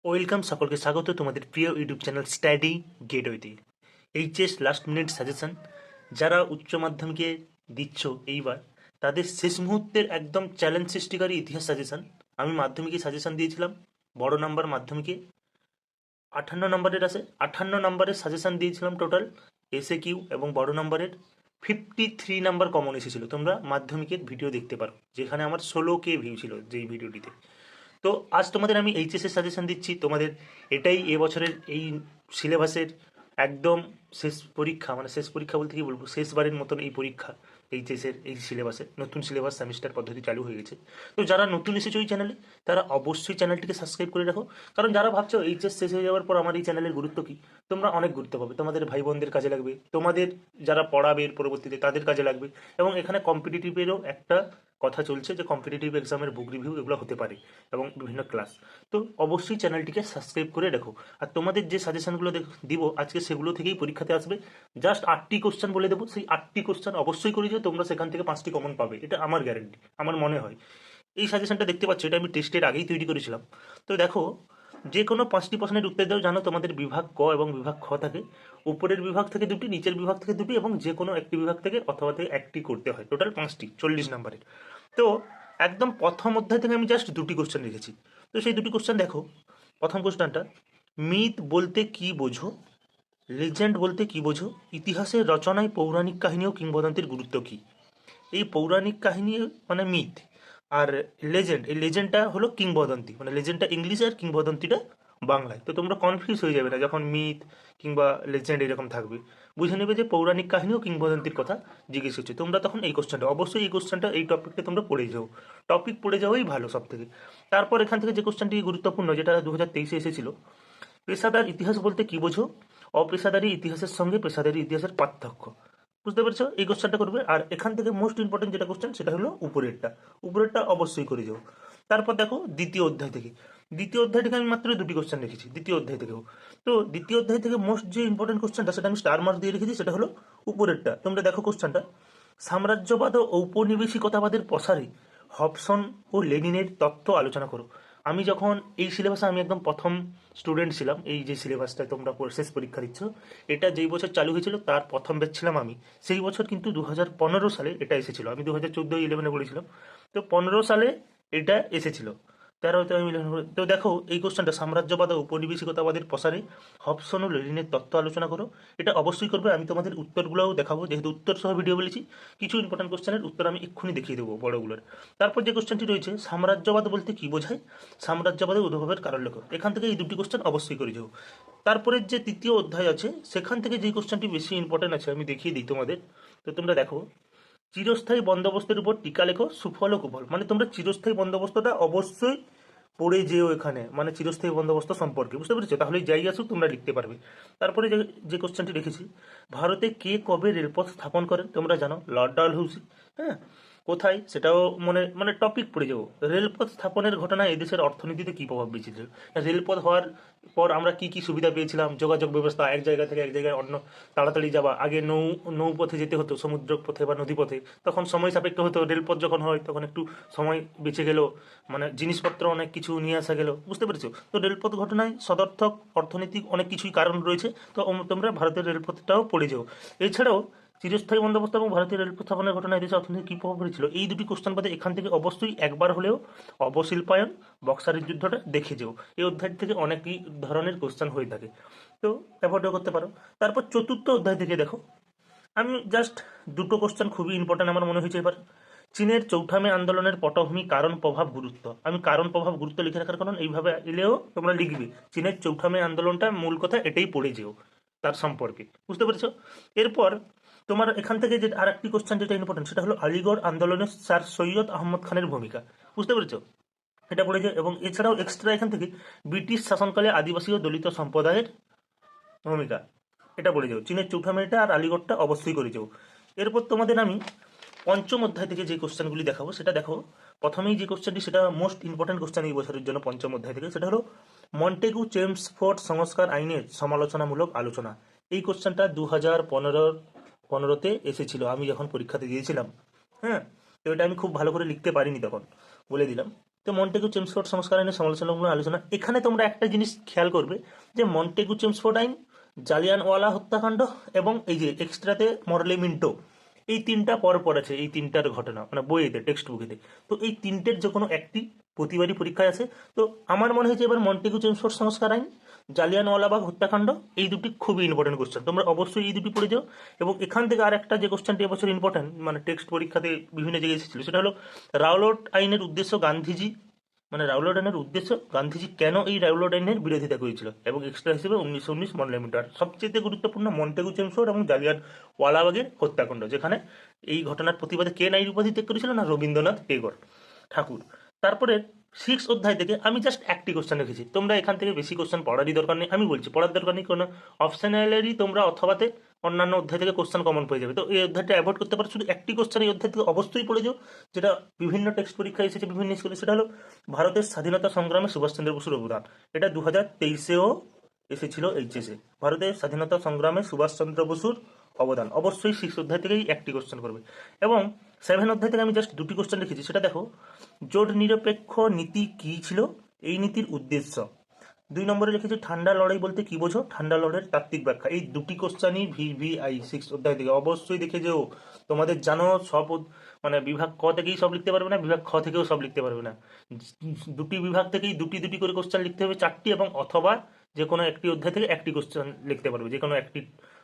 Welcome, সকলকে স্বাগত তোমাদের প্রিয় ইউটিউব চ্যানেল স্টাডি গেটওয়েতে। এইচএস লাস্ট মিনিট সাজেশন যারা উচ্চ মাধ্যমিকে দিচ্ছ এইবার, তাদের শেষ মুহূর্তের একদম চ্যালেঞ্জ সৃষ্টিকারী ইতিহাস সাজেশন। আমি মাধ্যমিকে সাজেশন দিয়েছিলাম, বড় নাম্বার মাধ্যমিকে 58 নম্বরের আছে, 58 নম্বরের সাজেশন দিয়েছিলাম টোটাল এসএ কিউ, এবং বড় নম্বরের 53 নাম্বার কমন এসেছিল। তোমরা মাধ্যমিকের ভিডিও দেখতে পারো, যেখানে আমার 16K ভিউ ছিল যেই ভিডিওটিতে। তো আজ তোমাদের আমি এইচএস এর সাজেশন দিচ্ছি। তোমাদের এটাই এবছরের এই সিলেবাসের একদম শেষ পরীক্ষা, মানে শেষ পরীক্ষা বলতে কি বলবো, শেষবারের মতন এই পরীক্ষা এইচএস এর এই সিলেবাসে। নতুন সিলেবাস সেমিস্টার পদ্ধতি চালু হয়ে গেছে। তো যারা নতুন এসেছো এই চ্যানেলে, তারা অবশ্যই চ্যানেলটিকে সাবস্ক্রাইব করে রাখো। কারণ যারা ভাবছো এইচএস শেষ হয়ে যাওয়ার পর আমার এই চ্যানেলের গুরুত্ব কি, তোমরা অনেক গুরুত্ব পাবে। তোমাদের ভাই বোনদের কাজে লাগবে, তোমাদের যারা পড়াবে এর পরবর্তীতে তাদের কাজে লাগবে। এবং এখানে কম্পিটিটিভেরও একটা কথা চলছে যে কম্পিটিটিভ এক্সামের বুক রিভিউ এগুলো হতে পারে, এবং বিভিন্ন ক্লাস। তো অবশ্যই চ্যানেলটিকে সাবস্ক্রাইব করে রাখো। আর তোমাদের যে সাজেশনগুলো দিব আজকে, সেগুলো থেকেই পরীক্ষাতে আসবে। জাস্ট 8টি কোশ্চেন বলে দেবো, সেই 8টি কোশ্চেন অবশ্যই করে যে তোমরা সেখান থেকে 5টি কমন পাবে, এটা আমার গ্যারেন্টি, আমার মনে হয়। এই সাজেশনটা দেখতে পাচ্ছ, এটা আমি টেস্টের আগেই তৈরি করেছিলাম। তো দেখো, যে কোনো 5টি প্রশ্নের উত্তর দাও। জানো তোমাদের বিভাগ ক এবং বিভাগ খ থাকে, উপরের বিভাগ থেকে 2টি, নিচের বিভাগ থেকে 2টি, এবং যে কোনো একটি বিভাগ থেকে অথবা থেকে 1টি করতে হয়। টোটাল 5টি, 40 নম্বরের। তো একদম প্রথম অধ্যায় থেকে আমি জাস্ট 2টি কোশ্চেন রেখেছি। তো সেই 2টি কোশ্চেন দেখো। প্রথম কোশ্চেনটা, মিথ বলতে কি বোঝো, লেজেন্ড বলতে কি বোঝো, ইতিহাসের রচনায় পৌরাণিক কাহিনী ও কিংবদন্তির গুরুত্ব কী। এই পৌরাণিক কাহিনী মানে মিথ, আর লেজেন্ড, এই লেজেন্ডটা হলো কিংবদন্তি, মানে লেজেন্ডটা ইংলিশে আর কিংবদন্তিটা বাংলায়। তো তোমরা কনফিউজ হয়ে যাবে না যখন মিথ কিংবা লেজেন্ড এরকম থাকবে, বুঝে নেবে যে পৌরাণিক কাহিনী ও কিংবদন্তির কথা জিজ্ঞেস হচ্ছে। তোমরা তখন এই কোশ্চেনটা, অবশ্যই এই কোশ্চেনটা, এই টপিকটা তোমরা পড়ে যাও। টপিক পড়ে যাওয়াই ভালো সব থেকে। তারপর এখান থেকে যে কোশ্চেনটি গুরুত্বপূর্ণ, যেটা 2023-এ এসেছিল, পেশাদার ইতিহাস বলতে কি বোঝো, অপেশাদারি ইতিহাসের সঙ্গে পেশাদারি ইতিহাসের পার্থক্য। বুঝতে পেরেছো? এই কোশ্চেনটা করবে। আর এখান থেকে মোস্ট ইম্পর্টেন্ট যেটা কোশ্চেন, সেটা হলো উপরেরটা। উপরেরটা অবশ্যই করে যাও। তারপর দেখো দ্বিতীয় অধ্যায় থেকে, দ্বিতীয় অধ্যায় থেকে আমি মাত্র 2টি কোশ্চেন রেখেছি দ্বিতীয় অধ্যায় থেকেও। তো দ্বিতীয় অধ্যায় থেকে মোস্ট যে ইম্পর্টেন্ট কোশ্চেনটা, সেটা আমি স্টার মার্ক দিয়ে রেখেছি, সেটা হলো উপরেরটা। তোমরা দেখো কোশ্চেনটা, সাম্রাজ্যবাদ ও ঔপনিবেশিকতাবাদের প্রসারে হবসন ও লেনিনের তত্ত্ব আলোচনা করো। আমি যখন এই সিলেবাসে, আমি একদম প্রথম স্টুডেন্ট ছিলাম। এই যে সিলেবাসটা তোমরা শেষ পরীক্ষা দিচ্ছ, এটা যেই বছর চালু হয়েছিল তার প্রথম ব্যাচ ছিলাম আমি। সেই বছর কিন্তু 2015 সালে এটা এসেছিল। আমি 2014-11-এ পড়েছিলাম। তো 15 সালে এটা এসেছিল, 13-তে আমি 11 তো দেখো এই কোশ্চেনটা, সাম্রাজ্যবাদ ও উপনিবেশিকতাবাদের প্রসারে হবসন ও লেনিনের তত্ত্ব আলোচনা করো। এটা অবশ্যই করবে। আমি তোমাদের উত্তরগুলোও দেখাবো, যেহেতু উত্তর সহ ভিডিও বলেছি। কিছু ইম্পর্টেন্ট কোশ্চেনের উত্তর আমি এক্ষুনি দেখিয়ে দেবো বড়গুলোর। তারপর যে কোশ্চেনটি রয়েছে, সাম্রাজ্যবাদ বলতে কি বোঝায়, সাম্রাজ্যবাদের উদ্ভবের কারণ লেখো। এখান থেকে এই 2টি কোশ্চেন অবশ্যই করে যাও। তারপরে যে তৃতীয় অধ্যায় আছে, সেখান থেকে যে কোশ্চেনটি বেশি ইম্পর্টেন্ট আছে আমি দেখিয়ে দিই তোমাদের। তো তোমরা দেখো, চিরস্থায়ী বন্দোবস্তের উপর টিকা লেখো, সুফল ও কুফল। মানে তোমরা চিরস্থায়ী বন্দোবস্তটা অবশ্যই পড়ে যেও এখানে, মানে চিরস্থায়ী বন্দোবস্ত সম্পর্কে, বুঝতে পেরেছো? তাহলে যাই আসুক তোমরা লিখতে পারবে। তারপরে যে যে কোশ্চেনটি রেখেছি, ভারতে কে কবে রেলপথ স্থাপন করেন, তোমরা জানো, লর্ড ডালহৌসি। হ্যাঁ, কোথায় সেটাও মনে, মানে টপিক পড়ে যাবো। রেলপথ স্থাপনের ঘটনায় এদেশের অর্থনীতিতে কী প্রভাব বিয়েছিল, রেলপথ হওয়ার পর আমরা কি কি সুবিধা পেয়েছিলাম, যোগাযোগ ব্যবস্থা, এক জায়গা থেকে এক জায়গায় অন্য তাড়াতাড়ি যাওয়া। আগে নৌপথে যেতে হতো, সমুদ্র পথে বা নদীপথে, তখন সময় সাপেক্ষ হতো। রেলপথ যখন হয় তখন একটু সময় বেঁচে গেল, মানে জিনিসপত্র অনেক কিছু নিয়ে আসা গেল, বুঝতে পেরেছো? তো রেলপথ ঘটনায় সদর্থক অর্থনৈতিক অনেক কিছুই কারণ রয়েছে। তো তোমরা ভারতের রেলপথটাও পড়ে যাও। এছাড়াও চিরস্থায়ী বন্দোবস্ত এবং ভারতীয় রেলপথ স্থাপনের ঘটনায় দেশের অর্থনীতি কী প্রভাব পড়েছিল, এই 2টি কোশ্চেন বাদে এখান থেকে অবশ্যই একবার হলেও অবশিল্পায়ন, বক্সারের যুদ্ধটা দেখে যেও। এই অধ্যায় থেকে অনেকই ধরনের কোশ্চেন হয়ে থাকে, তো অ্যাভয়েডও করতে পারো। তারপর চতুর্থ অধ্যায় থেকে দেখো, আমি জাস্ট 2টো কোশ্চেন খুবই ইম্পর্টেন্ট আমার মনে হয়েছে এবার। চীনের চৌঠা মে আন্দোলনের পটভূমি, কারণ, প্রভাব, গুরুত্ব। আমি কারণ, প্রভাব, গুরুত্ব লিখে রাখার কারণ, এইভাবে এলেও তোমরা লিখবে চীনের চৌঠা মে আন্দোলনটা মূল কথা এটাই পড়ে যেও তার সম্পর্কে, বুঝতে পেরেছো? এরপর তোমার এখান থেকে যে আর একটি কোশ্চেন যেটা ইম্পর্টেন্ট, সেটা হলো আলিগড় আন্দোলনে স্যার সৈয়দ আহমদ খানের ভূমিকা, বুঝতে পেরেছো? এটা পড়ে যায়। এবং এছাড়াও এক্সট্রা এখান থেকে ব্রিটিশ শাসনকালে আদিবাসী ও দলিত সম্প্রদায়ের ভূমিকা, এটা বলে যাও। চীনের চৌঠা মেয়েটা আর আলিগড়টা অবশ্যই করে যাও। এরপর তোমাদের আমি পঞ্চম অধ্যায় থেকে যে কোশ্চেনগুলি দেখাবো, সেটা দেখো। প্রথমেই যে কোশ্চেনটি, সেটা মোস্ট ইম্পর্টেন্ট কোশ্চেন এই বছরের জন্য পঞ্চম অধ্যায় থেকে, সেটা হলো মন্টেগু চেমসফোর্ড সংস্কার আইনের সমালোচনামূলক আলোচনা। এই কোশ্চেনটা 2015-তে এসেছিল, আমি যখন পরীক্ষাতে দিয়েছিলাম। হ্যাঁ, তো এটা আমি খুব ভালো করে লিখতে পারিনি তখন, বলে দিলাম। তো তো মন্টেগু চেমসফোর্ড সংস্কার আইনের সমালোচনামূলক আলোচনা। এখানে তোমরা একটা জিনিস খেয়াল করবে যে মন্টেগু চেমসফোর্ড আইন, জালিয়ানওয়ালা হত্যাকাণ্ড এবং এই যে এক্সট্রাতে মরলে মিন্টো, এই তিনটা পর পর আছে, এই তিনটার ঘটনা মানে বইয়েতে, টেক্সট বুকেতে। তো এই তিনটের যে কোনো একটি প্রতিবারই পরীক্ষায় আছে। তো আমার মনে হয়েছে এবার মন্টেগু চেমসফোর্ড সংস্কার আইন, জালিয়ানওয়ালাবাগ হত্যাকাণ্ড, এই দুটি খুবই ইম্পর্টেন্ট কোশ্চেন, তোমরা অবশ্যই এই দুটি পড়ে যাও। এবং এখান থেকে আর একটা যে কোশ্চেনটি এবছর ইম্পর্টেন্ট, মানে টেক্সট পরীক্ষাতে বিভিন্ন জায়গায় এসেছিল, সেটা হলো রাওলাট আইনের উদ্দেশ্য গান্ধীজি, মানে রাওলাট আইনের উদ্দেশ্য গান্ধীজি কেন এই রাওলাট আইনের বিরোধিতা করেছিল, এবং এক্সট্রা হিসেবে 1919 মডেল। সবচেয়ে গুরুত্বপূর্ণ মন্টেগু চেমসফোর্ড এবং জালিয়ানওয়ালাবাগের হত্যাকাণ্ড, যেখানে এই ঘটনার প্রতিবাদে কে নাইট উপাধি ত্যাগ করেছিল, না রবীন্দ্রনাথ ঠাকুর। তারপরে 6 অধ্যায় থেকে আমি জাস্ট একটি কোশ্চেন রেখেছি, তোমরা এখান থেকে বেশি কোশ্চেন পড়ারই দরকার নেই, আমি বলছি পড়ার দরকার নেই, কোনো অপশনালেরই তোমরা অথবাতে অন্যান্য অধ্যায় থেকে কোশ্চেন কমন পেয়ে যাবে। তো এই অধ্যায়টা অ্যাভয়েড করতে পারো, শুধু একটি কোশ্চেন এই অধ্যায় থেকে অবশ্যই পড়ে যাও, যেটা বিভিন্ন টেক্সট পরীক্ষায় এসেছে বিভিন্ন স্কুলে, সেটা হলো ভারতের স্বাধীনতা সংগ্রামে সুভাষচন্দ্র বসুর অবদান। এটা 2023-এও এসেছিল এইচএসে, ভারতের স্বাধীনতা সংগ্রামে সুভাষচন্দ্র বসুর অবদান। অবশ্যই 6 অধ্যায় থেকেই একটি কোশ্চেন করবে। এবং 7 অধ্যায় থেকে আমি জাস্ট দুটি কোশ্চেন রেখেছি, সেটা দেখো, জোট নিরপেক্ষ নীতি কি ছিল, এই নীতির উদ্দেশ্য। 2 নম্বরে লিখেছি ঠান্ডা লড়াই বলতে কি বোঝো, ঠান্ডা লড়াইয়ের তাত্ত্বিক ব্যাখ্যা। এই দুটি কোশ্চেনই ভিভিআই 6 অধ্যায় থেকে অবশ্যই দেখে যেও। তোমাদের জানো সব মানে বিভাগ ক থেকেই সব লিখতে পারবে না, বিভাগ খ থেকেও সব লিখতে পারবে না, দুটি বিভাগ থেকেই দুটি দুটি করে কোশ্চেন লিখতে হবে, 4টি, এবং অথবা যে কোনো একটি অধ্যায় থেকে একটি কোশ্চেন লিখতে পারবে, যে কোনো একটি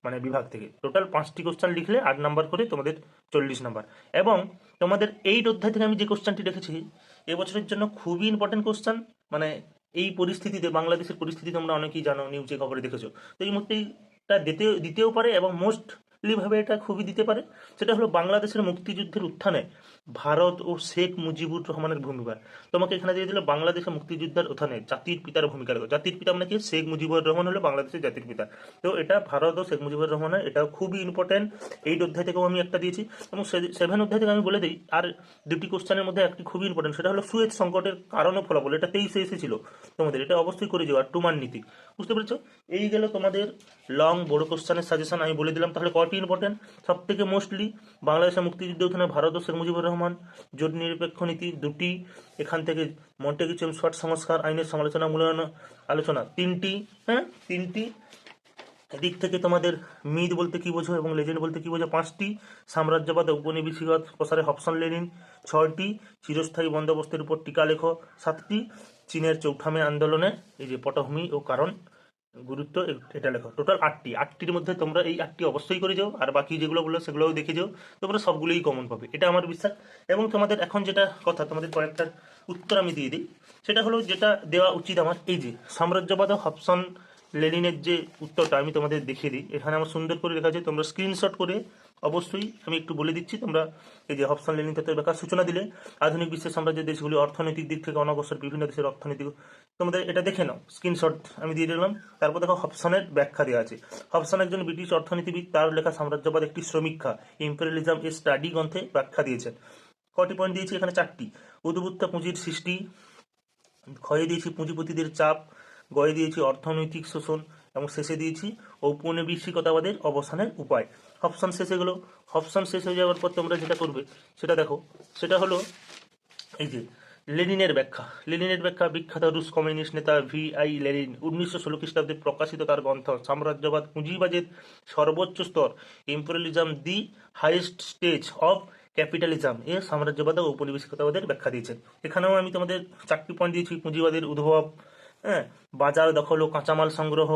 মানে বিভাগ থেকে। টোটাল 5টি কোশ্চেন লিখলে 8 নাম্বার করে তোমাদের 40 নাম্বার। এবং তোমাদের 8 অধ্যায় থেকে আমি যে কোশ্চেনটি রেখেছি এবছরের জন্য খুবই ইম্পর্টেন্ট কোশ্চেন, মানে এই পরিস্থিতিতে, বাংলাদেশের পরিস্থিতি তোমরা অনেকেই জানো, নিউজে খবরে দেখেছো, তো এই মুহূর্তে এটা দিতেও পারে এবং মোস্টলি ভাবে এটা খুবই দিতে পারে। সেটা হলো বাংলাদেশের মুক্তিযুদ্ধের উত্থানে ভারত ও শেখ মুজিবুর রহমানের ভূমিকা। তোমাকে এখানে দিয়ে দিল বাংলাদেশের মুক্তিযুদ্ধের উত্থানে জাতির পিতার ভূমিকা দেখো। জাতির পিতা মানে কি, শেখ মুজিবুর রহমান হলো বাংলাদেশের জাতির পিতা। তো এটা ভারত ও শেখ মুজিবুর রহমানের, এটাও খুবই ইম্পর্টেন্ট। 8 অধ্যায় থেকেও আমি একটা দিয়েছি, এবং 7 অধ্যায় থেকে আমি বলে দিই আর দুটি কোশ্চেনের মধ্যে একটি খুবই ইম্পর্টেন্ট, সেটা হলো সুয়েজ সংকটের কারণ ও ফলাফল। এটা 23-এ এসেছিল তোমাদের, এটা অবশ্যই করে যাও। আর টুমান নীতি, বুঝতে পেরেছো? এই গেল তোমাদের লং বড় কোশ্চেনের সাজেশন, আমি বলে দিলাম। তাহলে কটি ইম্পর্টেন্ট, সব থেকে মোস্টলি বাংলাদেশের মুক্তিযুদ্ধ উত্থানে ভারত ও শেখ মুজিবুর রহমান, জোট নিরপেক্ষ নীতি 2টি, এখান থেকে মন্টেগু চেমসফোর্ড সংস্কার আইনের সমালোচনামূলক আলোচনা 3টি, হ্যাঁ 3টি। এদিক থেকে তোমাদের মিথ বলতে কি বোঝো এবং লেজেন্ড বলতে কি বোঝো 5টি, সাম্রাজ্যবাদ ঔপনিবেশিকতা প্রসারে হবসন লেনিন 6টি, চিরস্থায়ী বন্দোবস্তের উপর টিকা লেখো 7টি, চীনের চৌঠামে আন্দোলনের এই যে পটভূমি ও কারণ গুরুত্ব এটা লেখো। টোটাল 8টি, 8টির মধ্যে তোমরা এই 8টি অবশ্যই করে যাও, আর বাকি যেগুলো বললো সেগুলোও দেখে যাও, তোমরা সবগুলোই কমন পাবে, এটা আমার বিশ্বাস। এবং তোমাদের এখন যেটা কথা, তোমাদের কয়েকটার উত্তর আমি দিয়ে দিই, সেটা হলো যেটা দেওয়া উচিত আমার, এই যে সাম্রাজ্যবাদ ও হবসন লেনিনের যে উত্তরটা আমি তোমাদের দেখিয়ে দিই, এখানে আমার সুন্দর করে লেখা আছে, তোমরা স্ক্রিনশট করে অবশ্যই, আমি একটু বলে দিচ্ছি, তোমরা এই যে হবসন লেনিন তত্ত্বের ব্যাখ্যা সূচনা দিলে আধুনিক বিশ্বের সাম্রাজ্যের দেশগুলি অর্থনৈতিক দিক থেকে অনগ্রসর, বিভিন্ন দেশের অর্থনৈতিক, তোমাদের এটা দেখে নাও, স্ক্রিনশট আমি দিয়ে দিলাম। তারপর দেখো হবসনের ব্যাখ্যা দেওয়া আছে। হবসন একজন ব্রিটিশ অর্থনীতিবিদ, তার লেখা সাম্রাজ্যবাদ একটি শ্রমিক্ষা, ইম্পেরিয়ালিজম এ স্টাডি গ্রন্থে ব্যাখ্যা দিয়েছেন। কটি পয়েন্ট দিয়েছি এখানে, 4টি। উদ্বুদ্ধ পুঁজির সৃষ্টি, ক্ষয়ে দিয়েছি পুঁজিপতিদের চাপ, গয়ে দিয়েছি অর্থনৈতিক শোষণ, এবং শেষে দিয়েছি ঔপনিবেশিকতাবাদের অবসানের উপায়। অপশন শেষে গেলো। অপশন শেষ হয়ে যাওয়ার পর তোমরা যেটা করবে সেটা দেখো, সেটা হলো এই যে লেনিনের ব্যাখ্যা। লেনিনের ব্যাখ্যা বিখ্যাত রুশ কমিউনিস্ট নেতা VI লেনিন 1916 খ্রিস্টাব্দে প্রকাশিত তার গ্রন্থ সাম্রাজ্যবাদ পুঁজিবাজের সর্বোচ্চ স্তর, imperialism the highest stage of capitalism এ সাম্রাজ্যবাদ ও ঔপনিবেশিকতাবাদের ব্যাখ্যা দিয়েছেন। এখানেও আমি তোমাদের 4টি পয়েন্ট দিয়েছি। পুঁজিবাদের উদ্ভব, হ্যাঁ, বাজার দখল ও কাঁচামাল সংগ্রহ,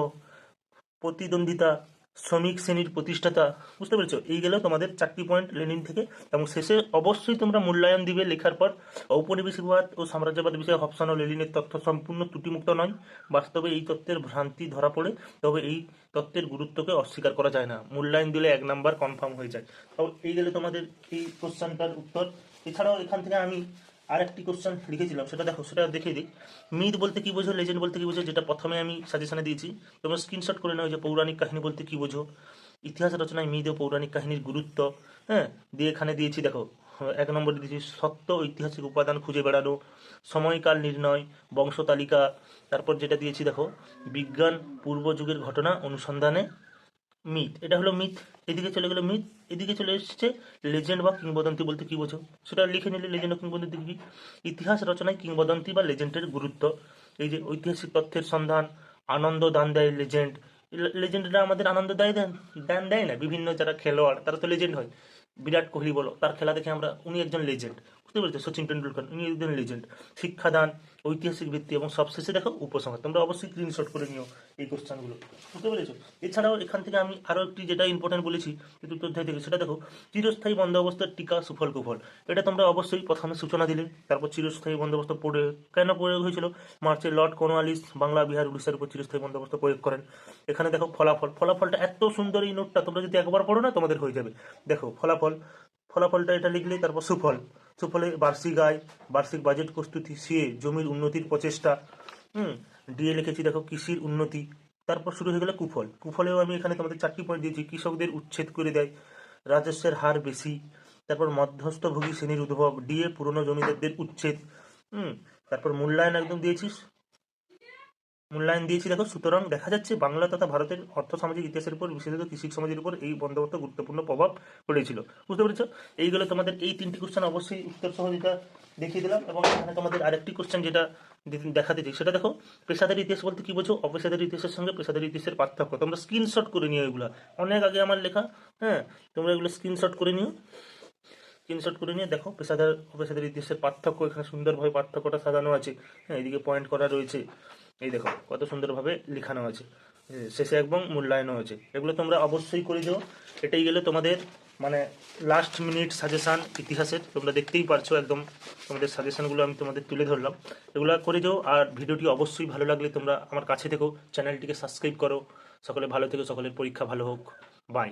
প্রতিদ্বন্দ্বিতা, শ্রমিক শ্রেণীর প্রতিষ্ঠাতা, বুঝতে পেরেছো? এই গেল তোমাদের 4টি পয়েন্ট লেনিন থেকে। এবং শেষে অবশ্যই তোমরা মূল্যায়ন দিবে লেখার পর, ঔপনিবেশিকবাদ ও সাম্রাজ্যবাদ বিষয়ে হবসন ও লেনিনের তথ্য সম্পূর্ণ ত্রুটিমুক্ত নয়, বাস্তবে এই তত্ত্বের ভ্রান্তি ধরা পড়ে, তবে এই তত্ত্বের গুরুত্বকে অস্বীকার করা যায় না। মূল্যায়ন দিলে 1 নাম্বার কনফার্ম হয়ে যায়। তো এই গেলে তোমাদের এই কোশ্চেনটার উত্তর। এছাড়াও এখান থেকে আমি আরেকটি কোশ্চেন লিখেছিলাম, সেটা দেখো, সেটা দেখে দিই। মিথ বলতে কি বোঝো, লেজেন্ড বলতে কি বোঝো, যেটা প্রথমে আমি সাজেশনে দিয়েছি, তোমরা স্ক্রিনশট করে নাও। যে পৌরাণিক কাহিনী বলতে কি বোঝো, ইতিহাস রচনায় মিথ ও পৌরাণিক কাহিনীর গুরুত্ব, হ্যাঁ, দিয়ে এখানে দিয়েছি দেখো 1 নম্বরে দিয়েছি সত্য ঐতিহাসিক উপাদান খুঁজে বেড়ানো, সময়কাল নির্ণয়, বংশ তালিকা। তারপর যেটা দিয়েছি দেখো বিজ্ঞান পূর্ব যুগের ঘটনা অনুসন্ধানে মিথ, এটা হলো মিথ। এদিকে চলে গেল মিথ, এদিকে চলে এসেছে লেজেন্ড বা কিংবদন্তি বলতে কি বোঝো সেটা লিখে নিলে। লেজেন্ড ও কিংবদন্তি কি? ইতিহাস রচনায় কিংবদন্তি বা লেজেন্ডের গুরুত্ব। এই যে ঐতিহাসিক তথ্যের সন্ধান, আনন্দ দান দেয় লেজেন্ড। লেজেন্ডরা আমাদের আনন্দ দেয়, দান দেয় না? বিভিন্ন যারা খেলোয়াড় তারা তো লেজেন্ড হয়। বিরাট কোহলি বলো, তার খেলা দেখে আমরা, উনি একজন লেজেন্ড। বুঝতে পেরেছো? সচিন টেন্ডুলকার, উনি একজন লেজেন্ড। শিক্ষাদান, ঐতিহাসিক ভিত্তি এবং সবশেষে দেখো উপসংহার। তোমরা অবশ্যই স্ক্রিনশট করে নিও এই কোশ্চেনগুলো। বুঝতে পেরেছো? এছাড়াও এখান থেকে আমি আরও একটি যেটা ইম্পর্টেন্ট বলেছি চতুর্থ অধ্যায় থেকে, সেটা দেখো চিরস্থায়ী বন্দোবস্তের টিকা সুফল কুফল। এটা তোমরা অবশ্যই প্রথমে সূচনা দিলে, তারপর চিরস্থায়ী বন্দোবস্ত পড়ে কেন প্রয়োগ হয়েছিল? মার্চে লর্ড কর্নওয়ালিস বাংলা বিহার উড়িষ্যার উপর চিরস্থায়ী বন্দোবস্ত প্রয়োগ করেন। এখানে দেখো ফলাফল, ফলাফলটা এত সুন্দর, এই নোটটা তোমরা যদি একবার পড়ো না তোমাদের হয়ে যাবে। দেখো ফলাফল, ফলাফলটা এটা লিখলে, তারপর সুফল, সুফলে বার্ষিক আয়, বার্ষিক বাজেট প্রস্তুতি, সিএ জমির উন্নতির প্রচেষ্টা, ডিএ লিখেছি দেখো কৃষির উন্নতি। তারপর শুরু হয়ে গেল কুফল, কুফলেও আমি এখানে তোমাদের 4টি পয়েন্ট দিয়েছি। কৃষকদের উচ্ছেদ করে দেয়, রাজস্বের হার বেশি, তারপর মধ্যস্থভোগী শ্রেণীর উদ্ভব, ডিএ পুরনো জমিদারদের উচ্ছেদ, তারপর মূল্যায়ন একদম দিয়েছিস, মূল্যায়ন দিয়েছি দেখো। সুতরাং দেখা যাচ্ছে বাংলা তথা ভারতের অর্থ সামাজিক ইতিহাসের উপর, বিশেষত কৃষি সমাজের উপর এই বন্দোবস্ত গুরুত্বপূর্ণ প্রভাব পড়েছিল। বুঝতে পেরেছো? এইগুলো তোমাদের এই 3টি কোশ্চেন অবশ্যই উত্তর সহ যেটা দেখিয়ে দিলাম। এবং এখানে তোমাদের আরেকটি কোশ্চেন যেটা দেখাতে চাই সেটা দেখো, পেশাদারি ইতিহাস বলতে কি বোঝো, অপেশাদারি ইতিহাসের সঙ্গে পেশাদারি ইতিহাসের পার্থক্য। তোমরা স্ক্রিনশট করে নিও এগুলো, অনেক আগে আমার লেখা। হ্যাঁ, তোমরা এগুলো স্ক্রিনশট করে নিও, স্ক্রিনশট করে নিয়ে দেখো পেশাদার অপেশাদার ইতিহাসের পার্থক্য। এখানে সুন্দরভাবে পার্থক্যটা সাজানো আছে। হ্যাঁ, এদিকে পয়েন্ট করা রয়েছে, এই দেখো কত সুন্দরভাবে লেখানো আছে। শেষে একদম মূল্যায়নও আছে। এগুলো তোমরা অবশ্যই করে দিও। এটাই গেলে তোমাদের মানে লাস্ট মিনিট সাজেশান ইতিহাসের। তোমরা দেখতেই পারছো একদম তোমাদের সাজেশানগুলো আমি তোমাদের তুলে ধরলাম। এগুলো করে দিও। আর ভিডিওটি অবশ্যই ভালো লাগলে তোমরা আমার কাছে থেকো, চ্যানেলটিকে সাবস্ক্রাইব করো। সকলে ভালো থেকো, সকলের পরীক্ষা ভালো হোক। বাই।